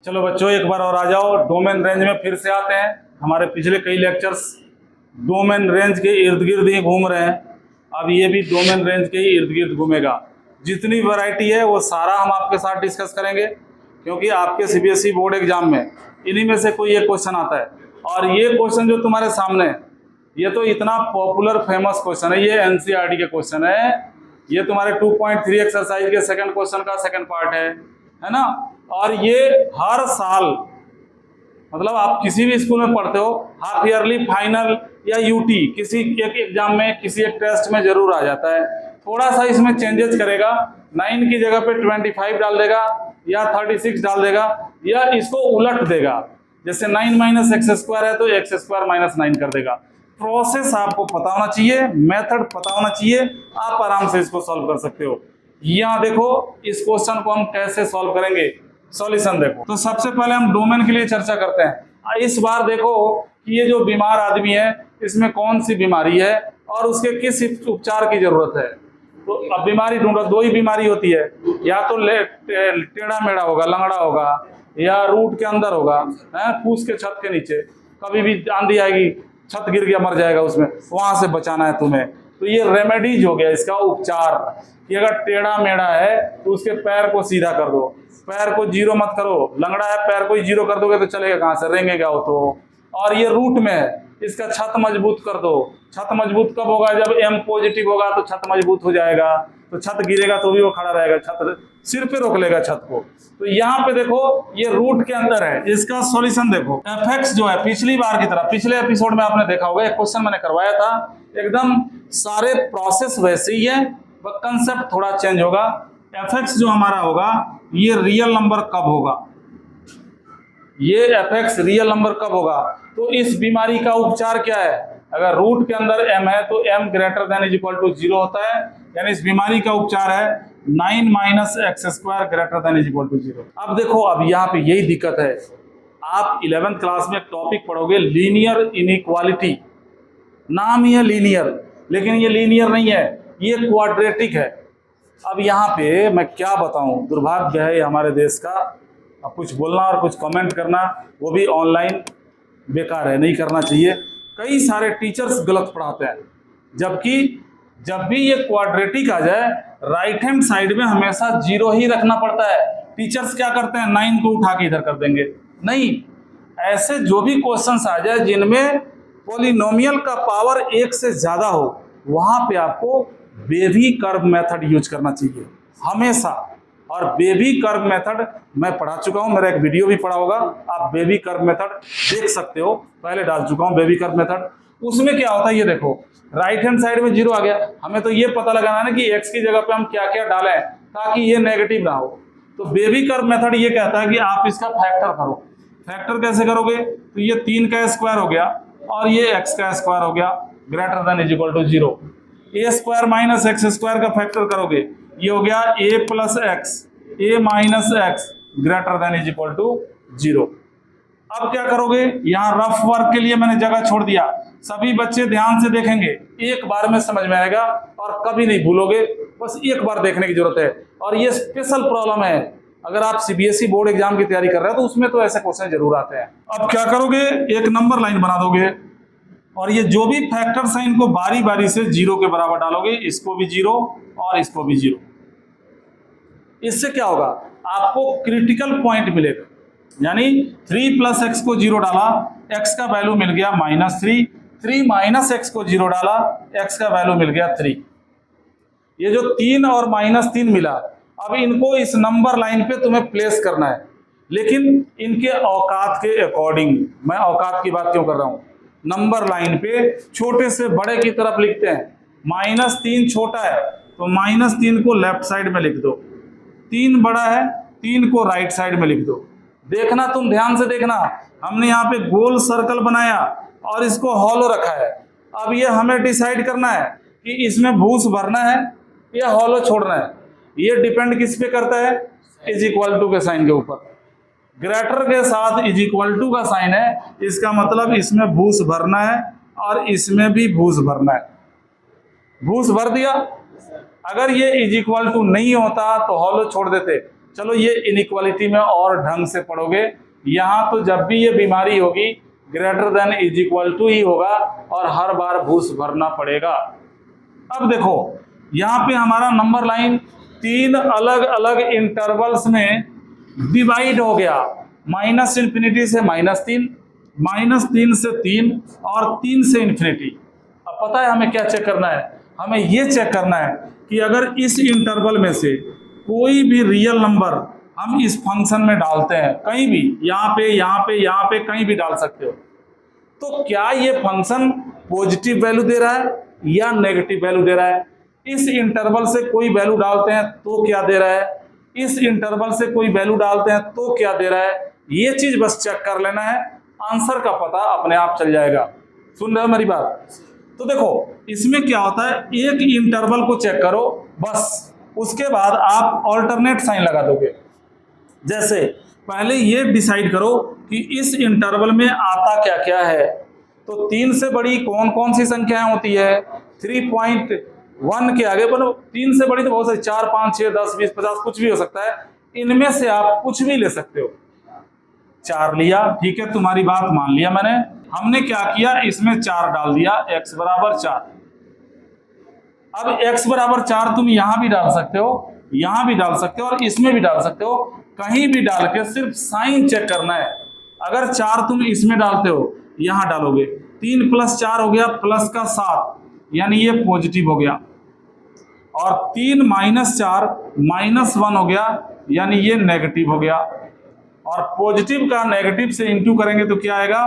चलो बच्चों, एक बार और आ जाओ। डोमेन रेंज में फिर से आते हैं। हमारे पिछले कई लेक्चर्स डोमेन रेंज के इर्द गिर्द ही घूम रहे हैं। अब ये भी डोमेन रेंज के ही इर्द गिर्द घूमेगा। जितनी वैरायटी है वो सारा हम आपके साथ डिस्कस करेंगे, क्योंकि आपके सीबीएसई बोर्ड एग्जाम में इन्हीं में से कोई एक क्वेश्चन आता है। और ये क्वेश्चन जो तुम्हारे सामने है, ये तो इतना पॉपुलर फेमस क्वेश्चन है, ये एनसीईआरटी के क्वेश्चन है। ये तुम्हारे 2.3 एक्सरसाइज के सेकंड क्वेश्चन का सेकंड पार्ट है ना। और ये हर साल, मतलब आप किसी भी स्कूल में पढ़ते हो, हाफ ईयरली, फाइनल या यूटी, किसी एक एग्जाम में, किसी एक टेस्ट में जरूर आ जाता है। थोड़ा सा इसमें चेंजेस करेगा, 9 की जगह पे 25 डाल देगा या 36 डाल देगा, या इसको उलट देगा। जैसे 9 माइनस एक्स स्क्वायर है तो एक्स स्क्वायर माइनस 9 कर देगा। प्रोसेस आपको पता होना चाहिए, मेथड पता होना चाहिए, आप आराम से इसको सॉल्व कर सकते हो। यहाँ देखो, इस क्वेश्चन को हम कैसे सॉल्व करेंगे, सॉल्यूशन देखो। तो सबसे पहले हम डोमेन के लिए चर्चा करते हैं। इस बार देखो कि ये जो बीमार आदमी है, इसमें कौन सी बीमारी है और उसके किस उपचार की जरूरत है। तो अब बीमारी ढूंढो, दो ही बीमारी होती है, या तो टेढ़ा मेढ़ा होगा, लंगड़ा होगा, या रूट के अंदर होगा, फूस के छत के नीचे। कभी भी आंधी आएगी, छत गिर गया, मर जाएगा उसमें, वहां से बचाना है तुम्हें। तो ये रेमेडीज हो गया इसका उपचार कि अगर टेढ़ा मेढ़ा है तो उसके पैर को सीधा कर दो, पैर को जीरो मत करो। लंगड़ा है, पैर को ही जीरो कर दोगे तो चलेगा कहाँ से, रेंगेगा वो तो। और ये रूट में है, इसका छत मजबूत कर दो। छत मजबूत कब होगा, जब M पॉजिटिव होगा तो छत मजबूत हो जाएगा। तो छत गिरेगा तो भी वो खड़ा रहेगा, छत सिर पे रोक लेगा छत को। तो यहाँ पे देखो, ये रूट के अंदर है, इसका सॉल्यूशन देखो। एफएक्स जो है, पिछली बार की तरह, पिछले एपिसोड में आपने देखा होगा, एक क्वेश्चन मैंने करवाया था, एकदम सारे प्रोसेस वैसे ही है, बस कंसेप्ट थोड़ा चेंज होगा। एफएक्स जो हमारा होगा, ये रियल नंबर कब होगा, ये एफएक्स रियल नंबर कब होगा। तो इस बीमारी का उपचार क्या है, अगर रूट के अंदर m है तो m greater than is equal to 0 होता है, यानी इस बीमारी का उपचार है 9 minus X square greater than is equal to 0। अब देखो, अब यहाँ पे यही दिक्कत है। आप 11th क्लास में एक टॉपिक पढ़ोगे, लीनियर इनइक्वालिटी। नाम ही है लीनियर, लेकिन ये लीनियर नहीं है, ये क्वाड्रेटिक है। अब यहाँ पे मैं क्या बताऊं, दुर्भाग्य है हमारे देश का। अब कुछ बोलना और कुछ कमेंट करना, वो भी ऑनलाइन, बेकार है, नहीं करना चाहिए। कई सारे टीचर्स गलत पढ़ाते हैं, जबकि जब भी ये क्वाड्रेटिक आ जाए, राइट हैंड साइड में हमेशा 0 ही रखना पड़ता है। टीचर्स क्या करते हैं, 9 को उठा के इधर कर देंगे। नहीं, ऐसे जो भी क्वेश्चंस आ जाए जिनमें पॉलिनोमियल का पावर 1 से ज्यादा हो, वहां पे आपको बेबी कर्व मेथड यूज करना चाहिए हमेशा। और बेबी कर्व मेथड मैं पढ़ा चुका हूं, मेरा एक वीडियो भी पढ़ा होगा, आप बेबी कर्व मेथड देख सकते हो, पहले डाल चुका हूं बेबी कर्व मेथड। उसमें क्या होता है, ये देखो, राइट हैंड साइड में 0 आ गया, हमें तो ये पता लगाना है कि x की जगह पे हम क्या क्या डालें ताकि ये नेगेटिव ना हो। तो बेबी कर्व मेथड ये कहता है कि आप इसका फैक्टर करो। फैक्टर कैसे करोगे, तो ये 3 का स्क्वायर हो गया और ये x का स्क्वायर हो गया, greater than is equal to 0। A square minus X square का फैक्टर करोगे, ये हो गया a plus X, a minus X greater than is equal to 0। अब क्या करोगे, यहाँ रफ वर्क के लिए मैंने जगह छोड़ दिया, सभी बच्चे ध्यान से देखेंगे, एक बार में समझ में आएगा और कभी नहीं भूलोगे, बस एक बार देखने की जरूरत है। और ये स्पेशल प्रॉब्लम है, अगर आप सीबीएसई बोर्ड एग्जाम की तैयारी कर रहे हो तो उसमें तो ऐसे क्वेश्चन जरूर आते हैं। अब क्या करोगे, एक नंबर लाइन बना दोगे और ये जो भी फैक्टर साइन को बारी बारी से 0 के बराबर डालोगे, इसको भी 0 और इसको भी 0। इससे क्या होगा, आपको क्रिटिकल पॉइंट मिलेगा, यानी 3 प्लस एक्स को 0 डाला, x का वैल्यू मिल गया -3, 3 माइनस एक्स को 0 डाला, x का वैल्यू मिल गया 3। ये जो 3 और -3 मिला, अब इनको इस नंबर लाइन पे तुम्हें प्लेस करना है, लेकिन इनके औकात के अकॉर्डिंग। मैं औकात की बात क्यों कर रहा हूं, नंबर लाइन पे छोटे से बड़े की तरफ लिखते हैं। -3 छोटा है तो -3 को लेफ्ट साइड में लिख दो, 3 बड़ा है, 3 को राइट साइड में लिख दो। देखना, तुम ध्यान से देखना, हमने यहाँ पे गोल सर्कल बनाया और इसको हॉलो रखा है। अब ये हमें डिसाइड करना है कि इसमें भूस भरना है या हॉलो छोड़ना है। ये डिपेंड किस पे करता है, इज इक्वल टू के साइन के ऊपर। ग्रेटर के साथ इज इक्वल टू का साइन है, इसका मतलब इसमें भूस भरना है और इसमें भी भूस भरना है। भूस भर दिया, अगर ये इज इक्वल टू नहीं होता तो हॉलो छोड़ देते। चलो ये इनइक्वालिटी में और ढंग से पढ़ोगे। यहाँ तो जब भी ये बीमारी होगी greater than is equal to ही होगा और हर बार घूस भरना पड़ेगा। अब देखो यहाँ पे हमारा नंबर लाइन 3 अलग अलग इंटरवल्स में डिवाइड हो गया, -∞ से -3, -3 से 3 और 3 से इन्फिनिटी। अब पता है हमें क्या चेक करना है, हमें ये चेक करना है कि अगर इस इंटरवल में से कोई भी रियल नंबर हम इस फंक्शन में डालते हैं, कहीं भी, यहाँ पे यहाँ पे यहाँ पे कहीं भी डाल सकते हो, तो क्या ये फंक्शन पॉजिटिव वैल्यू दे रहा है या नेगेटिव वैल्यू दे रहा है। इस इंटरवल से कोई वैल्यू डालते हैं तो क्या दे रहा है, इस इंटरवल से कोई वैल्यू डालते हैं तो क्या दे रहा है, ये चीज बस चेक कर लेना है, आंसर का पता अपने आप चल जाएगा। सुन रहे हो मेरी बात। तो देखो इसमें क्या होता है, एक इंटरवल को चेक करो बस, उसके बाद आप ऑल्टरनेट साइन लगा दोगे। जैसे पहले ये डिसाइड करो कि इस इंटरवल में आता क्या क्या है, तो 3 से बड़ी कौन कौन सी संख्याएं होती है, 3.1 के आगे बोलो, 3 से बड़ी तो बहुत सारी, 4, 5, 6, 10, 20, 50 कुछ भी हो सकता है, इनमें से आप कुछ भी ले सकते हो। 4 लिया, ठीक है, तुम्हारी बात मान लिया मैंने। हमने क्या किया, इसमें 4 डाल दिया, x बराबर 4। अब x बराबर 4 तुम यहां भी डाल सकते हो, यहां भी डाल सकते हो और इसमें भी डाल सकते हो, कहीं भी डाल के सिर्फ साइन चेक करना है। अगर 4 तुम इसमें डालते हो, यहां डालोगे, 3 + 4 हो गया प्लस का 7, यानी ये पॉजिटिव हो गया, और 3 - 4 -1 हो गया, यानी ये नेगेटिव हो गया। और पॉजिटिव का नेगेटिव से इंटू करेंगे तो क्या आएगा,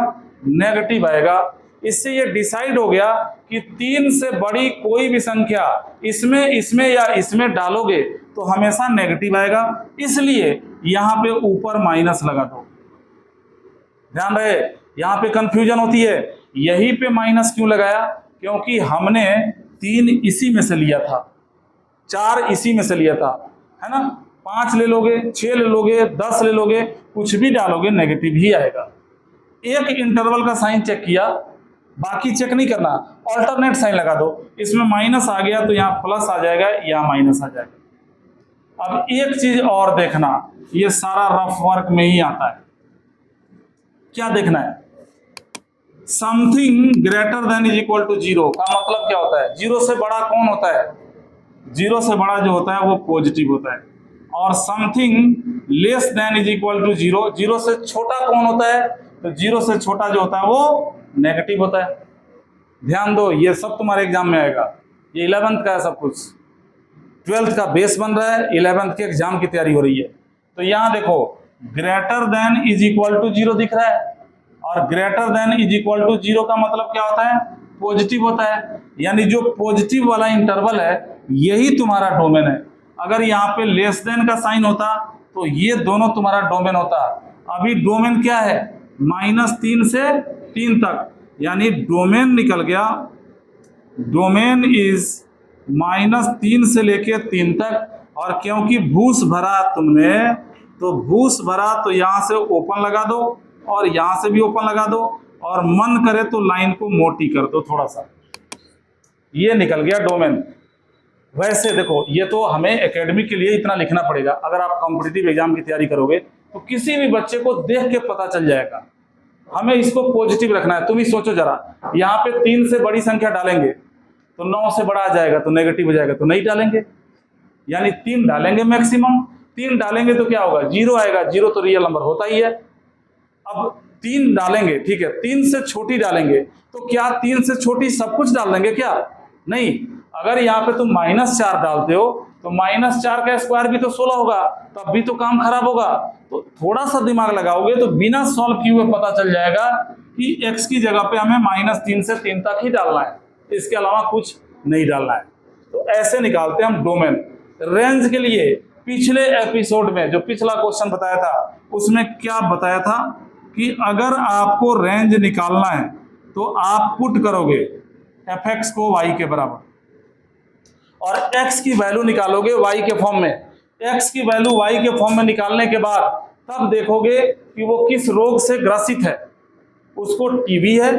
नेगेटिव आएगा। इससे ये डिसाइड हो गया कि 3 से बड़ी कोई भी संख्या इसमें या इसमें डालोगे तो हमेशा नेगेटिव आएगा, इसलिए यहां पे ऊपर माइनस लगा दो। ध्यान रहे, यहां पे कंफ्यूजन होती है, यहीं पे माइनस क्यों लगाया, क्योंकि हमने 3 इसी में से लिया था, 4 इसी में से लिया था, है ना। 5 ले लोगे, 6 ले लोगे, 10 ले लोगे, कुछ भी डालोगे नेगेटिव ही आएगा। एक इंटरवल का साइन चेक किया, बाकी चेक नहीं करना, ऑल्टरनेट साइन लगा दो, इसमें माइनस आ गया तो यहाँ प्लस आ जाएगा, यहाँ माइनस आ जाएगा। अब एक चीज और देखना, ये सारा रफ वर्क में ही आता है। क्या देखना है, something greater than is equal to 0 का मतलब क्या होता है, 0 से बड़ा कौन होता है, 0 से बड़ा जो होता है वो पॉजिटिव होता है, और something less than is equal to 0, 0 से छोटा कौन होता है, तो 0 से छोटा जो होता है वो नेगेटिव होता है। ध्यान दो, ये सब तुम्हारे एग्जाम में आएगा, ये 11th का है सब कुछ, 12th का बेस बन रहा है, 11th के एग्जाम की तैयारी हो रही है। तो यहां देखो greater than is equal to 0 दिख रहा है, और greater than is equal to 0 का मतलब क्या होता है, पॉजिटिव होता है, यानी जो पॉजिटिव वाला इंटरवल है यही तुम्हारा डोमेन है। अगर यहाँ पे लेस देन का साइन होता तो ये दोनों तुम्हारा डोमेन होता। अभी डोमेन क्या है, -3 से 3 तक, यानी डोमेन निकल गया, डोमेन इज -3 से लेके 3 तक। और क्योंकि भूस भरा तुमने, तो भूस भरा तो यहां से ओपन लगा दो और यहां से भी ओपन लगा दो, और मन करे तो लाइन को मोटी कर दो थोड़ा सा, ये निकल गया डोमेन। वैसे देखो ये तो हमें एकेडमिक के लिए इतना लिखना पड़ेगा, अगर आप कॉम्पिटिटिव एग्जाम की तैयारी करोगे तो किसी भी बच्चे को देख के पता चल जाएगा। हमें इसको पॉजिटिव रखना है। तुम ही सोचो जरा, यहाँ पे 3 से बड़ी संख्या डालेंगे तो 9 से बड़ा आ जाएगा तो नेगेटिव हो जाएगा, तो नहीं डालेंगे, यानी 3 डालेंगे मैक्सिमम। 3 डालेंगे तो क्या होगा, 0 आएगा, 0 तो रियल नंबर होता ही है। अब 3 डालेंगे, ठीक है, 3 से छोटी डालेंगे तो क्या 3 से छोटी सब कुछ डाल देंगे क्या, नहीं। अगर यहाँ पे तुम -4 डालते हो तो -4 का स्क्वायर भी तो 16 होगा, तब भी तो काम खराब होगा। तो थोड़ा सा दिमाग लगाओगे तो बिना सॉल्व किए हुए पता चल जाएगा कि x की जगह पे हमें -3 से 3 तक ही डालना है, इसके अलावा कुछ नहीं डालना है। तो ऐसे निकालते हैं हम डोमेन। रेंज के लिए पिछले एपिसोड में जो पिछला क्वेश्चन बताया था उसमें क्या बताया था कि अगर आपको रेंज निकालना है तो आप पुट करोगे fx को y के बराबर और x की वैल्यू निकालोगे y के फॉर्म में। x की वैल्यू y के फॉर्म में निकालने के बाद तब देखोगे कि वो किस रोग से ग्रसित है, उसको टीबी है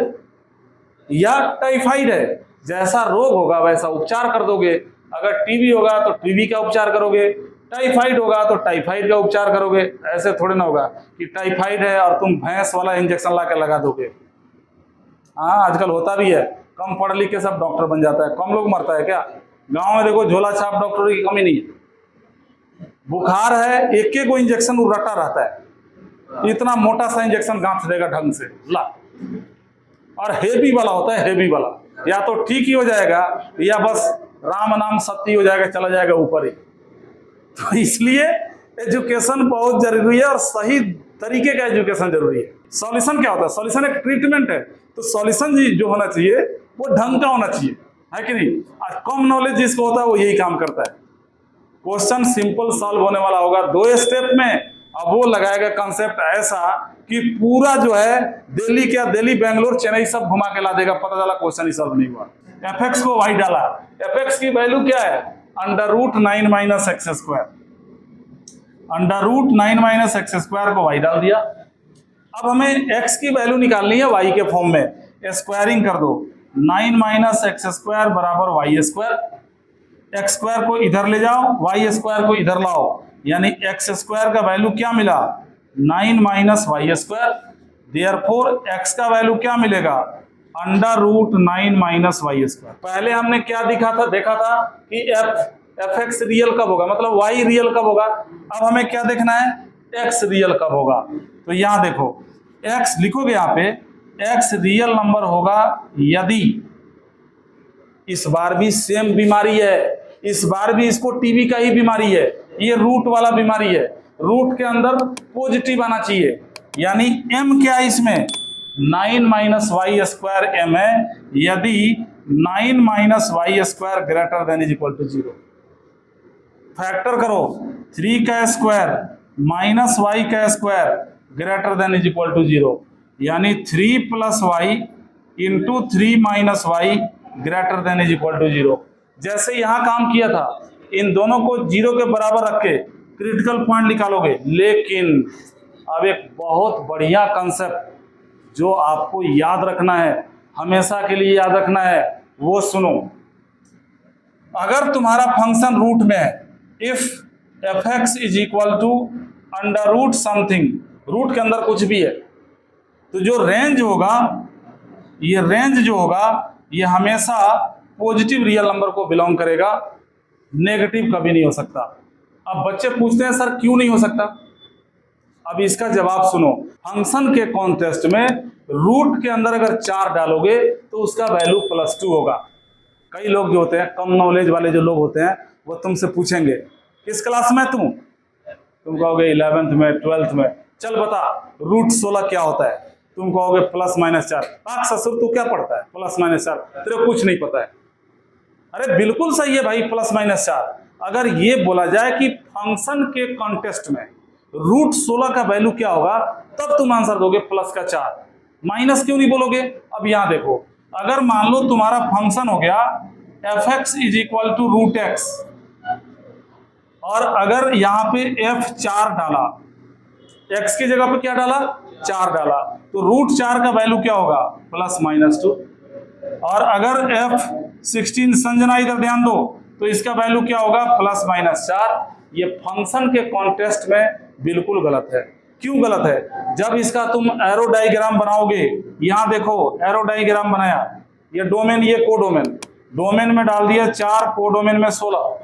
या टाइफाइड है। जैसा रोग होगा वैसा उपचार कर दोगे। अगर टीबी होगा तो टीबी का उपचार करोगे, टाइफाइड होगा तो टाइफाइड का उपचार करोगे, ऐसे थोड़े ना होगा कि टाइफाइड है और तुम भैंस वाला इंजेक्शन ला के लगा दोगे। हाँ आजकल होता भी है, कम पढ़ लिख के सब डॉक्टर बन जाता है, कम लोग मरता है क्या? गांव में देखो झोला छाप डॉक्टरों की कमी नहीं है। बुखार है एक एक को इंजेक्शन रटा रहता है, इतना मोटा सा इंजेक्शन गांठ देगा ढंग से ला, और हेवी वाला होता है, हेवी वाला, या तो ठीक ही हो जाएगा या बस राम नाम सत्य हो जाएगा, चला जाएगा ऊपर ही। तो इसलिए एजुकेशन बहुत जरूरी है और सही तरीके का एजुकेशन जरूरी है। सॉल्यूशन क्या होता है? सॉल्यूशन एक ट्रीटमेंट है, तो सॉल्यूशन जो होना चाहिए वो ढंग का होना चाहिए, है कि नहीं? आज कम नॉलेज जिसको होता है वो यही काम करता है। क्वेश्चन सिंपल सॉल्व होने वाला होगा 2 स्टेप में, अब वो लगाएगा कंसेप्ट ऐसा कि पूरा जो है दिल्ली क्या, दिल्ली बेंगलोर चेन्नई सब घुमा के ला देगा, पता चला क्वेश्चन ही सॉल्व नहीं हुआ। एफ को वाई डाला, एफ की वैल्यू क्या है? √9 - x², √9 - x² को वाई डाल दिया। अब हमें x की वैल्यू निकालनी है y के फॉर्म में, स्क्वायरिंग कर दो, 9 - x² = y², x² को इधर ले जाओ, y² को इधर लाओ, यानी x² का वैल्यू क्या मिला? 9 - y²। देयरफॉर x का वैल्यू क्या मिलेगा? √9 - y²। पहले हमने क्या देखा था कि fx रियल कब होगा, मतलब y रियल कब होगा। अब हमें क्या देखना है? x रियल कब होगा। तो यहां देखो x लिखोगे, यहाँ पे x रियल नंबर होगा यदि इस बार भी सेम बीमारी है, इस बार भी इसको टीबी का ही बीमारी है, ये रूट वाला बीमारी है, रूट के अंदर पॉजिटिव आना चाहिए, यानी m क्या है इसमें? 9 - y² m है, यदि 9 - y² greater than is equal to 0। Factor करो, 3 का स्क्वायर माइनस y का square greater than is equal to 0, यानी 3 + y × 3 - y greater than is equal to 0। जैसे यहां काम किया था, इन दोनों को 0 के बराबर रख के क्रिटिकल पॉइंट निकालोगे। लेकिन अब एक बहुत बढ़िया कंसेप्ट जो आपको याद रखना है, हमेशा के लिए याद रखना है, वो सुनो। अगर तुम्हारा फंक्शन रूट में है, if fx = under root something, root के अंदर कुछ भी है, तो जो रेंज होगा, ये रेंज जो होगा ये हमेशा पॉजिटिव रियल नंबर को बिलोंग करेगा, नेगेटिव कभी नहीं हो सकता। अब बच्चे पूछते हैं सर क्यों नहीं हो सकता? अब इसका जवाब सुनो। फंक्शन के कॉन्टेक्स्ट में रूट के अंदर अगर 4 डालोगे तो उसका वैल्यू +2 होगा। कई लोग जो होते हैं, कम नॉलेज वाले जो लोग होते हैं, वो तुमसे पूछेंगे किस क्लास में तुम कहोगे 11th में 12th में, चल बता √16 क्या होता है? तुम कहोगे +-4। पाक ससुर तू क्या पढ़ता है? +-4 तेरे कुछ नहीं पता है। अरे बिल्कुल सही है भाई, +-4। अगर ये बोला जाए कि फंक्शन के कॉन्टेक्स्ट में √16 का वैल्यू क्या होगा, तब तुम आंसर दोगे +4। माइनस क्यों नहीं बोलोगे? अब यहां देखो, अगर मान लो तुम्हारा फंक्शन हो गया fx = √x, और अगर यहाँ पे f4 डाला, x की जगह पे क्या डाला? 4 डाला, तो √4 का वैल्यू क्या होगा? +-2। और अगर f16 संजना इधर ध्यान दो, तो इसका वैल्यू क्या होगा? +-4। ये फंक्शन के कॉन्टेक्स्ट में बिल्कुल गलत है। क्यों गलत है? जब इसका तुम एरो डायग्राम बनाओगे, यहां देखो एरो डायग्राम बनाया, ये डोमेन, ये कोडोमेन, डोमेन में डाल दिया 4, कोडोमेन में 16,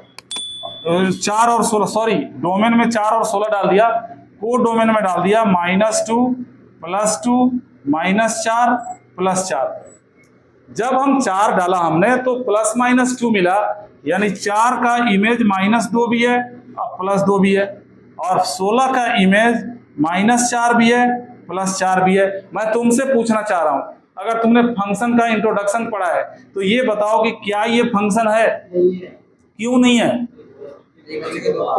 4 और 16, सॉरी डोमेन में 4 और 16 डाल दिया, कोडोमेन में डाल दिया -2 +2 -4 +4। जब हम 4 डाला हमने तो +-2 मिला, यानी 4 का इमेज -2 भी है और +2 भी है, और 16 का इमेज -4 भी है +4 भी है। मैं तुमसे पूछना चाह रहा हूं, अगर तुमने फंक्शन का इंट्रोडक्शन पढ़ा है तो ये बताओ कि क्या ये फंक्शन है? क्यों नहीं है?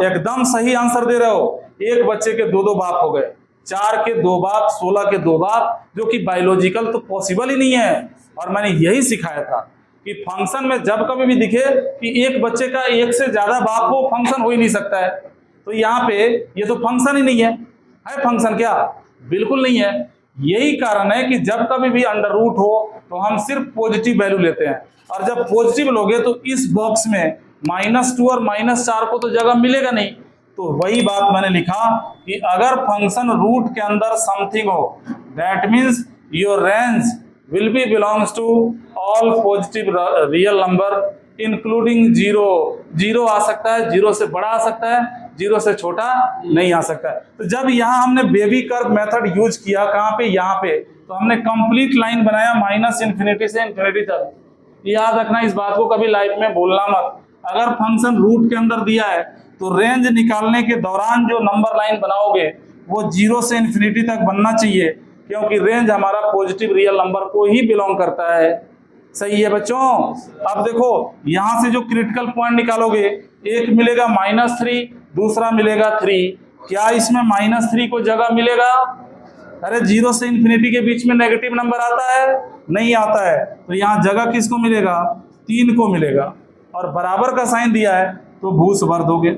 एकदम सही आंसर दे रहे हो। एक बच्चे के 2 बाप हो गए, 4 के 2 बाप, 16 के 2 बाप, जो कि बायोलॉजिकल तो पॉसिबल ही नहीं है। और मैंने यही सिखाया था कि फंक्शन में जब कभी भी दिखे कि एक बच्चे का 1 से ज्यादा बाप हो, फंक्शन हो ही नहीं सकता है। तो यहाँ पे ये तो फंक्शन ही नहीं है। फंक्शन क्या? बिल्कुल नहीं है। यही कारण है कि जब कभी भी अंडर रूट हो तो हम सिर्फ पॉजिटिव वैल्यू लेते हैं, और जब पॉजिटिव लोगे तो इस बॉक्स में -2 और -4 को तो जगह मिलेगा नहीं, तो वही बात मैंने लिखा कि अगर फंक्शन रूट के अंदर समथिंग हो, that means your range will be belongs to all positive real number including zero. Zero आ सकता है, जीरो से बड़ा आ सकता है, जीरो से छोटा नहीं आ सकता है। तो जब यहाँ हमने बेबी कर्व मेथड यूज किया, कहाँ पे, यहाँ पे, तो हमने कंप्लीट लाइन बनाया माइनस इन्फिनिटी से इन्फिनिटी तक। याद रखना इस बात को, कभी लाइफ में भूलना मत। अगर फंक्शन रूट के अंदर दिया है तो रेंज निकालने के दौरान जो नंबर लाइन बनाओगे वो जीरो से इन्फिनिटी तक बनना चाहिए, क्योंकि रेंज हमारा पॉजिटिव रियल नंबर को ही बिलोंग करता है। सही है बच्चों। अब देखो यहां से जो क्रिटिकल पॉइंट निकालोगे, एक मिलेगा -3, दूसरा मिलेगा 3। क्या इसमें -3 को जगह मिलेगा? अरे जीरो से इन्फिनिटी के बीच में नेगेटिव नंबर आता है? नहीं आता है। तो यहाँ जगह किसको मिलेगा? 3 को मिलेगा। और बराबर का साइन दिया है तो भूस भर दोगे।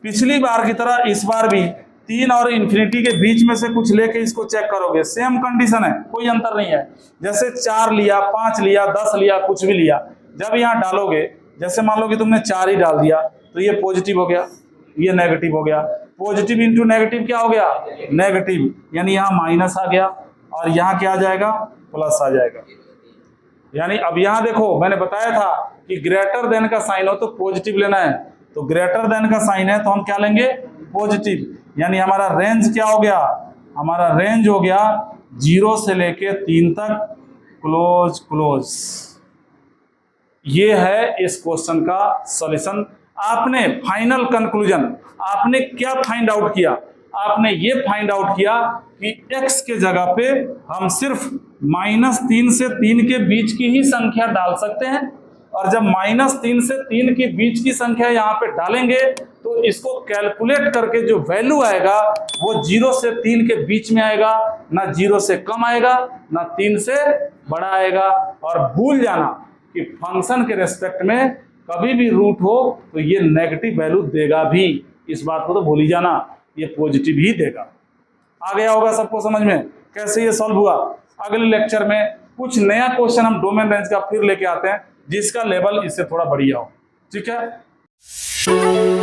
पिछली बार की तरह इस बार भी 3 और इन्फिनिटी के बीच में से कुछ लेके इसको चेक करोगे, सेम कंडीशन है, कोई अंतर नहीं है। जैसे 4 लिया, 5 लिया, 10 लिया, कुछ भी लिया, जब यहाँ डालोगे, जैसे मान लो कि तुमने 4 ही डाल दिया तो ये पॉजिटिव हो गया, ये नेगेटिव हो गया। पॉजिटिव इंटू नेगेटिव क्या हो गया? नेगेटिव, यानी यहाँ माइनस आ गया और यहाँ क्या आ जाएगा? प्लस आ जाएगा। यानी अब यहाँ देखो, मैंने बताया था कि ग्रेटर देन का साइन हो तो पॉजिटिव लेना है, तो ग्रेटर देन का साइन है तो हम क्या लेंगे? पॉजिटिव। यानी हमारा रेंज क्या हो गया? हमारा रेंज हो गया 0 से लेके 3 तक, क्लोज क्लोज। ये है इस क्वेश्चन का सॉल्यूशन। आपने फाइनल कंक्लूजन, आपने क्या फाइंड आउट किया? आपने ये फाइंड आउट किया कि x के जगह पे हम सिर्फ -3 से 3 के बीच की ही संख्या डाल सकते हैं, और जब -3 से 3 के बीच की संख्या यहाँ पे डालेंगे तो इसको कैलकुलेट करके जो वैल्यू आएगा वो 0 से 3 के बीच में आएगा, ना 0 से कम आएगा ना 3 से बड़ा आएगा। और भूल जाना कि फंक्शन के रेस्पेक्ट में कभी भी रूट हो तो ये नेगेटिव वैल्यू देगा भी, इस बात को तो भूल ही जाना, ये पॉजिटिव ही देगा। आ गया होगा सबको समझ में कैसे ये सॉल्व हुआ। अगले लेक्चर में कुछ नया क्वेश्चन हम डोमेन रेंज का फिर लेके आते हैं, जिसका लेवल इससे थोड़ा बढ़िया हो। ठीक है।